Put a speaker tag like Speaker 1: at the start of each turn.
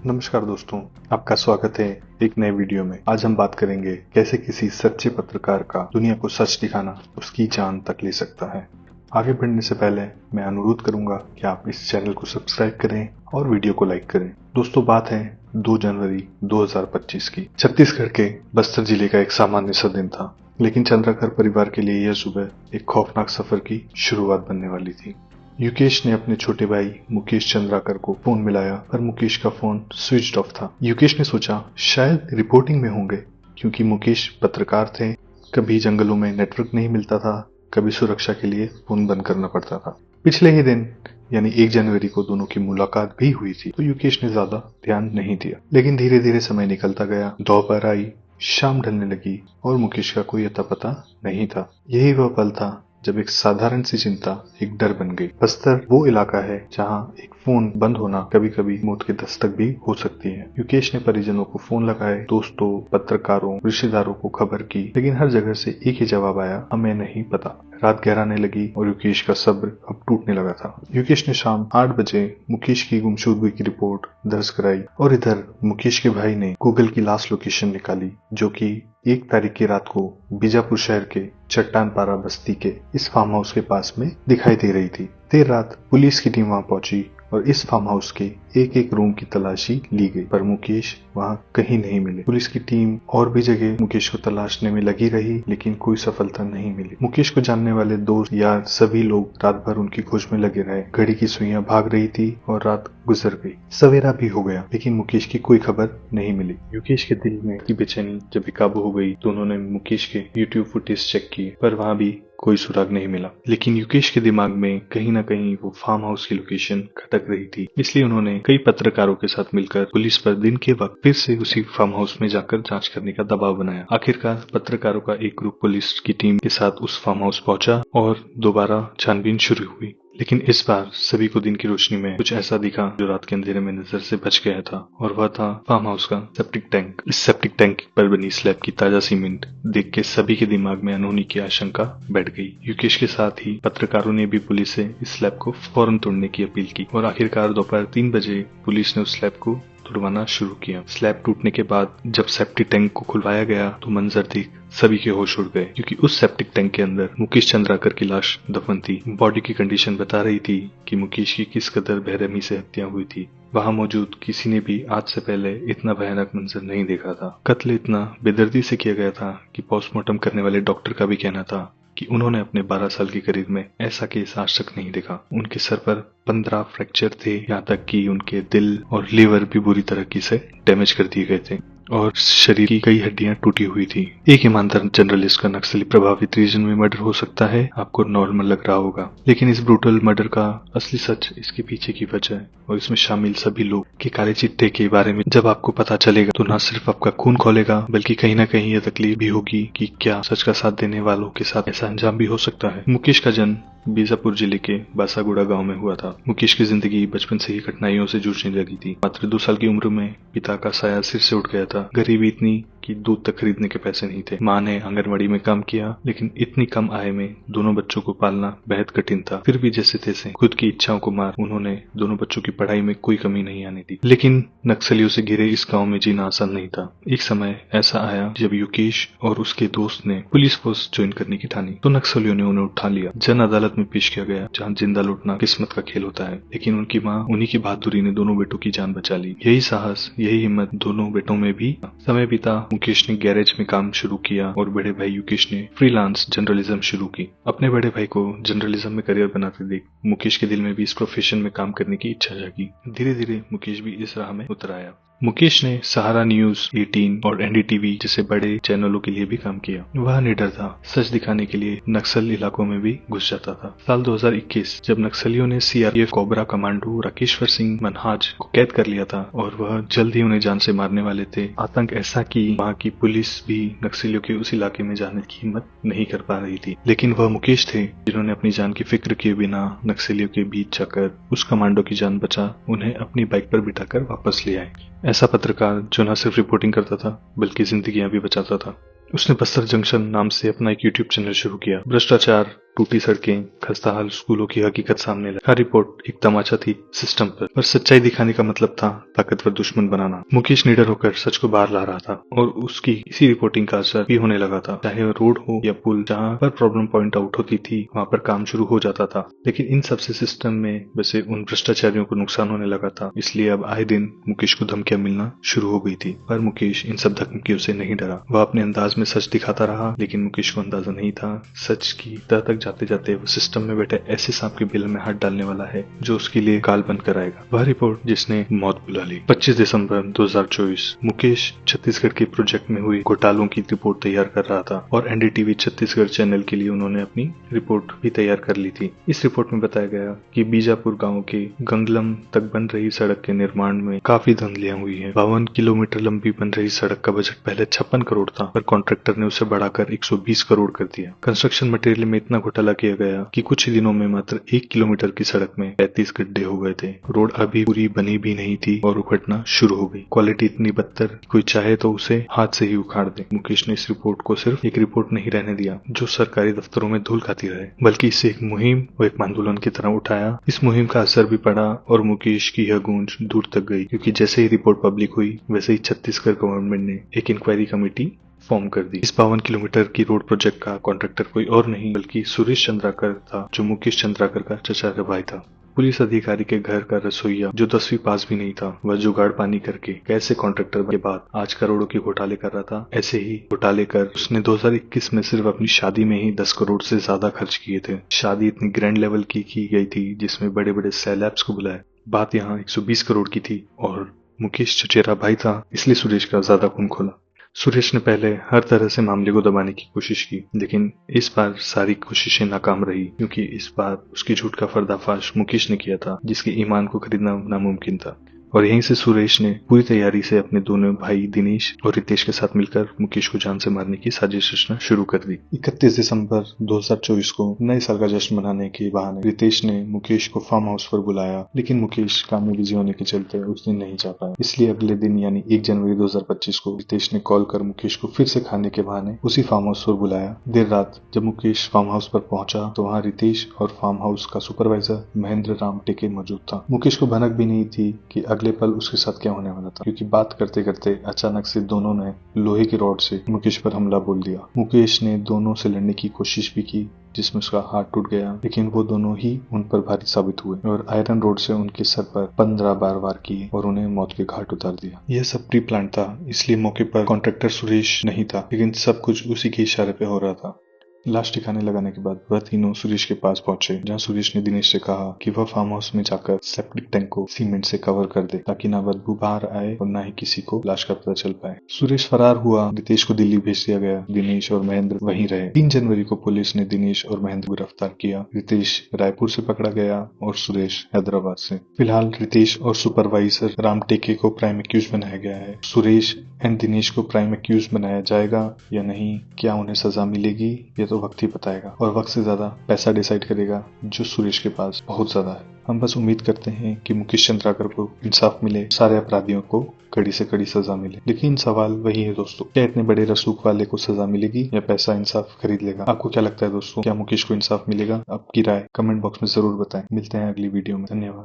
Speaker 1: नमस्कार दोस्तों, आपका स्वागत है एक नए वीडियो में। आज हम बात करेंगे कैसे किसी सच्चे पत्रकार का दुनिया को सच दिखाना उसकी जान तक ले सकता है। आगे बढ़ने से पहले मैं अनुरोध करूंगा कि आप इस चैनल को सब्सक्राइब करें और वीडियो को लाइक करें। दोस्तों, बात है 2 जनवरी 2025 की। छत्तीसगढ़ के बस्तर जिले का एक सामान्य सा दिन था, लेकिन चंद्राकर परिवार के लिए यह सुबह एक खौफनाक सफर की शुरुआत बनने वाली थी। युकेश ने अपने छोटे भाई मुकेश चंद्राकर को फोन मिलाया, पर मुकेश का फोन स्विच ऑफ था। युकेश ने सोचा शायद रिपोर्टिंग में होंगे, क्योंकि मुकेश पत्रकार थे। कभी जंगलों में नेटवर्क नहीं मिलता था, कभी सुरक्षा के लिए फोन बंद करना पड़ता था। पिछले ही दिन यानी 1 जनवरी को दोनों की मुलाकात भी हुई थी, तो युकेश ने ज्यादा ध्यान नहीं दिया। लेकिन धीरे धीरे समय निकलता गया, दोपहर आई, शाम ढलने लगी और मुकेश का कोई अता पता नहीं था। यही वह पल था जब एक साधारण सी चिंता एक डर बन गई। बस्तर वो इलाका है जहां एक फोन बंद होना कभी कभी मौत की दस्तक भी हो सकती है। युकेश ने परिजनों को फोन लगाए, दोस्तों, पत्रकारों, रिश्तेदारों को खबर की, लेकिन हर जगह से एक ही जवाब आया, हमें नहीं पता। रात गहराने लगी और युकेश का सब्र अब टूटने लगा था। युकेश ने शाम 8 बजे मुकेश की गुमशुदगी की रिपोर्ट दर्ज कराई और इधर मुकेश के भाई ने गूगल की लास्ट लोकेशन निकाली, जो कि 1 तारीख की रात को बीजापुर शहर के चट्टानपारा बस्ती के इस फार्म हाउस के पास में दिखाई दे रही थी। देर रात पुलिस की टीम वहां पहुंची और इस फार्म हाउस के एक एक रूम की तलाशी ली गई, पर मुकेश वहां कहीं नहीं मिले। पुलिस की टीम और भी जगह मुकेश को तलाशने में लगी रही, लेकिन कोई सफलता नहीं मिली। मुकेश को जानने वाले दोस्त यार सभी लोग रात भर उनकी खोज में लगे रहे। घड़ी की सुइयां भाग रही थी और रात गुजर गई। सवेरा भी हो गया, लेकिन मुकेश की कोई खबर नहीं मिली। युकेश के दिल में की बेचैनी जब बेकाबू हो गई तो उन्होंने मुकेश के यूट्यूब फुटेज चेक किए, पर वहां भी कोई सुराग नहीं मिला। लेकिन युकेश के दिमाग में कहीं न कहीं वो फार्म हाउस की लोकेशन खटक रही थी। इसलिए उन्होंने कई पत्रकारों के साथ मिलकर पुलिस पर दिन के वक्त फिर से उसी फार्म हाउस में जाकर जांच करने का दबाव बनाया। आखिरकार पत्रकारों का एक ग्रुप पुलिस की टीम के साथ उस फार्म हाउस पहुंचा और दोबारा छानबीन शुरू हुई। लेकिन इस बार सभी को दिन की रोशनी में कुछ ऐसा दिखा जो रात के अंधेरे में नजर से बच गया था, और वह था फार्म हाउस का सेप्टिक टैंक। इस सेप्टिक टैंक पर बनी स्लैब की ताजा सीमेंट देख के सभी के दिमाग में अनहोनी की आशंका बैठ गई। युकेश के साथ ही पत्रकारों ने भी पुलिस से इस स्लैब को फौरन तोड़ने की अपील की और आखिरकार दोपहर 3 बजे पुलिस ने उस स्लैब को तुड़वाना शुरू किया। स्लैब टूटने के बाद जब सेप्टिक टैंक को खुलवाया गया तो मंजर देख सभी के होश उड़ गए, क्योंकि उस सेप्टिक टैंक के अंदर मुकेश चंद्राकर की लाश दफन थी। बॉडी की कंडीशन बता रही थी कि मुकेश की किस कदर बेरहमी से हत्या हुई थी। वहां मौजूद किसी ने भी आज से पहले इतना भयानक मंजर नहीं देखा था। कत्ल इतना बेदर्दी से किया गया था कि पोस्टमार्टम करने वाले डॉक्टर का भी कहना था कि उन्होंने अपने 12 साल के करियर में ऐसा केस आज तक नहीं देखा। उनके सर पर 15 फ्रैक्चर थे, यहाँ तक कि उनके दिल और लीवर भी बुरी तरह से डैमेज कर दिए गए थे और शरीर की कई हड्डियां टूटी हुई थी। एक ईमानदार जर्नलिस्ट का नक्सली प्रभावित रीजन में मर्डर हो सकता है, आपको नॉर्मल लग रहा होगा, लेकिन इस ब्रूटल मर्डर का असली सच इसके पीछे की वजह और इसमें शामिल सभी लोग के काले चिट्टे के बारे में जब आपको पता चलेगा तो न सिर्फ आपका खून खौलेगा, बल्कि कहीं न कहीं यह तकलीफ भी होगी कि क्या सच का साथ देने वालों के साथ ऐसा अंजाम भी हो सकता है। मुकेश का जन्म बीजापुर जिले के बासागुड़ा गांव में हुआ था। मुकेश की जिंदगी बचपन से ही कठिनाइयों से जूझने लगी थी। मात्र 2 साल की उम्र में पिता का साया सिर से उठ गया था। गरीबी इतनी कि दूध तक खरीदने के पैसे नहीं थे। मां ने आंगनवाड़ी में काम किया, लेकिन इतनी कम आय में दोनों बच्चों को पालना बेहद कठिन था। फिर भी जैसे तैसे खुद की इच्छाओं को मार उन्होंने दोनों बच्चों की पढ़ाई में कोई कमी नहीं आने दी। लेकिन नक्सलियों से घिरे इस गाँव में जीना आसान नहीं था। एक समय ऐसा आया जब युकेश और उसके दोस्त ने पुलिस फोर्स ज्वाइन करने की ठानी, तो नक्सलियों ने उन्हें उठा लिया। जन अदालत में पेश किया गया, जहाँ जिंदा लौटना किस्मत का खेल होता है। लेकिन उनकी माँ उन्हीं की बहादुरी ने दोनों बेटों की जान बचा ली। यही साहस, यही हिम्मत दोनों बेटों में भी। समय बीता, मुकेश ने गैरेज में काम शुरू किया और बड़े भाई युकेश ने फ्रीलांस जर्नलिज्म शुरू की। अपने बड़े भाई को जर्नलिज्म में करियर बनाते देख मुकेश के दिल में भी इस प्रोफेशन में काम करने की इच्छा जागी। धीरे धीरे मुकेश भी इस राह में उतर आया। मुकेश ने सहारा न्यूज, 18 और एनडीटीवी जैसे बड़े चैनलों के लिए भी काम किया। वह निडर था, सच दिखाने के लिए नक्सल इलाकों में भी घुस जाता था। साल 2021 जब नक्सलियों ने CRPF cobra commando Rakeshwar Singh Manhas को कैद कर लिया था और वह जल्द ही उन्हें जान से मारने वाले थे, आतंक ऐसा कि वहाँ की पुलिस भी नक्सलियों के उस इलाके में जाने की हिम्मत नहीं कर पा रही थी। लेकिन वह मुकेश थे जिन्होंने अपनी जान की फिक्र किए बिना नक्सलियों के बीच जाकर उस कमांडो की जान बचा उन्हें अपनी बाइक पर बिठाकर वापस ले आए। ऐसा पत्रकार जो न सिर्फ रिपोर्टिंग करता था बल्कि जिंदगियां भी बचाता था। उसने बस्तर जंक्शन नाम से अपना एक यूट्यूब चैनल शुरू किया। भ्रष्टाचार, टूटी सड़कें, खस्ता हाल स्कूलों की हकीकत सामने लाई। हर रिपोर्ट एक तमाचा थी सिस्टम पर सच्चाई दिखाने का मतलब था ताकतवर दुश्मन बनाना। मुकेश निडर होकर सच को बाहर ला रहा था और उसकी इसी रिपोर्टिंग का असर भी होने लगा था। चाहे वो रोड हो या पुल, जहाँ पर प्रॉब्लम पॉइंट आउट होती थी वहां पर काम शुरू हो जाता था। लेकिन इन सबसे सिस्टम में वैसे उन भ्रष्टाचारियों को नुकसान होने लगा था, इसलिए अब आए दिन मुकेश को धमकियां मिलना शुरू हो गई थी। पर मुकेश इन सब धमकियों से नहीं डरा। वह अपने अंदाज में सच दिखाता रहा, लेकिन मुकेश को अंदाजा नहीं था सच की तह तक जाते जाते वो सिस्टम में बैठे ऐसे सांप के बिल में हाथ डालने वाला है जो उसके लिए काल बंद कराएगा। वह रिपोर्ट जिसने मौत बुला ली। 25 दिसंबर 2024 मुकेश छत्तीसगढ़ के प्रोजेक्ट में हुई घोटालों की रिपोर्ट तैयार कर रहा था और एनडीटीवी छत्तीसगढ़ चैनल के लिए उन्होंने अपनी रिपोर्ट भी तैयार कर ली थी। इस रिपोर्ट में बताया गया कि बीजापुर गांव के गंगलम तक बन रही सड़क के निर्माण में काफी धांधलियां हुई है। 52 किलोमीटर लंबी बन रही सड़क का बजट पहले 56 करोड़ था, पर कॉन्ट्रैक्टर ने उसे बढ़ाकर 120 करोड़ कर दिया। कंस्ट्रक्शन मटेरियल में इतना घोटाला किया गया कि कुछ ही दिनों में मात्र 1 किलोमीटर की सड़क में 35 गड्ढे हो गए थे। रोड अभी पूरी बनी भी नहीं थी और उखड़ना शुरू हो गई। क्वालिटी इतनी बदतर, कोई चाहे तो उसे हाथ से ही उखाड़ दे। मुकेश ने इस रिपोर्ट को सिर्फ एक रिपोर्ट नहीं रहने दिया जो सरकारी दफ्तरों में धूल खाती रहे, बल्कि इसे एक मुहिम और एक आंदोलन की तरह उठाया। इस मुहिम का असर भी पड़ा और मुकेश की यह गूंज दूर तक गई, क्योंकि जैसे ही रिपोर्ट पब्लिक हुई वैसे ही छत्तीसगढ़ गवर्नमेंट ने एक इंक्वायरी कमेटी फॉर्म कर दी। इस 52 किलोमीटर की रोड प्रोजेक्ट का कॉन्ट्रैक्टर कोई और नहीं बल्कि सुरेश चंद्राकर था, जो मुकेश चंद्राकर का चचा का भाई था। पुलिस अधिकारी के घर का रसोईया जो 10वीं पास भी नहीं था, वह जुगाड़ पानी करके कैसे कॉन्ट्रैक्टर के बाद आज करोड़ों के घोटाले कर रहा था। ऐसे ही घोटाले कर उसने 2021 में सिर्फ अपनी शादी में ही 10 करोड़ से ज्यादा खर्च किए थे। शादी इतनी ग्रैंड लेवल की गई थी जिसमें बड़े बड़े सेलेब्स को बुलाया। बात यहाँ 120 करोड़ की थी और मुकेश चचेरा भाई था, इसलिए सुरेश का ज्यादा खून खोला। सुरेश ने पहले हर तरह से मामले को दबाने की कोशिश की, लेकिन इस बार सारी कोशिशें नाकाम रही, क्योंकि इस बार उसकी झूठ का पर्दाफाश मुकेश ने किया था, जिसके ईमान को खरीदना नामुमकिन था। और यहीं से सुरेश ने पूरी तैयारी से अपने दोनों भाई दिनेश और रितेश के साथ मिलकर मुकेश को जान से मारने की साजिश रचना शुरू कर दी। 31 दिसंबर 2024 को नए साल का जश्न मनाने के बहाने रितेश ने मुकेश को फार्म हाउस पर बुलाया, लेकिन मुकेश काम में बिजी होने के चलते उस दिन नहीं जा पाया। इसलिए अगले दिन यानी 1 जनवरी 2025 को रितेश ने कॉल कर मुकेश को फिर से खाने के बहाने उसी फार्म हाउस पर बुलाया। देर रात जब मुकेश फार्म हाउस पर पहुंचा तो वहाँ रितेश और फार्म हाउस का सुपरवाइजर महेंद्र राम टेके मौजूद था। मुकेश को भनक भी नहीं थी कि अगले पल उसके साथ क्या होने वाला था, क्योंकि बात करते करते अचानक से दोनों ने लोहे की रॉड से मुकेश पर हमला बोल दिया। मुकेश ने दोनों से लड़ने की कोशिश भी की, जिसमें उसका हाथ टूट गया, लेकिन वो दोनों ही उन पर भारी साबित हुए और आयरन रोड से उनके सर पर 15 बार वार किए और उन्हें मौत के घाट उतार दिया। यह सब प्री प्लान था, इसलिए मौके पर कॉन्ट्रैक्टर सुरेश नहीं था, लेकिन सब कुछ उसी के इशारे पे हो रहा था। लाश ठिकाने लगाने के बाद वह तीनों सुरेश के पास पहुंचे, जहां सुरेश ने दिनेश से कहा कि वह फार्म हाउस में जाकर सेप्टिक टैंक को सीमेंट से कवर कर दे, ताकि ना बदबू बाहर आए और ना ही किसी को लाश का पता चल पाए। सुरेश फरार हुआ, रितेश को दिल्ली भेज दिया गया, दिनेश और महेंद्र वहीं रहे। 3 जनवरी को पुलिस ने दिनेश और महेंद्र को गिरफ्तार किया। रितेश रायपुर से पकड़ा गया और सुरेश हैदराबाद से। फिलहाल रितेश और सुपरवाइजर राम टेके को प्राइम एक्यूज बनाया गया है। सुरेश एंड दिनेश को प्राइम एक्यूज बनाया जाएगा या नहीं, क्या उन्हें सजा मिलेगी, ये तो वक्त ही बताएगा, और वक्त से ज्यादा पैसा डिसाइड करेगा, जो सुरेश के पास बहुत ज्यादा है। हम बस उम्मीद करते हैं कि मुकेश चंद्राकर को इंसाफ मिले, सारे अपराधियों को कड़ी से कड़ी सजा मिले। लेकिन सवाल वही है दोस्तों, क्या इतने बड़े रसूख वाले को सजा मिलेगी या पैसा इंसाफ खरीद लेगा? आपको क्या लगता है दोस्तों, क्या मुकेश को इंसाफ मिलेगा? आपकी राय कमेंट बॉक्स में जरूर बताएं। मिलते हैं अगली वीडियो में। धन्यवाद।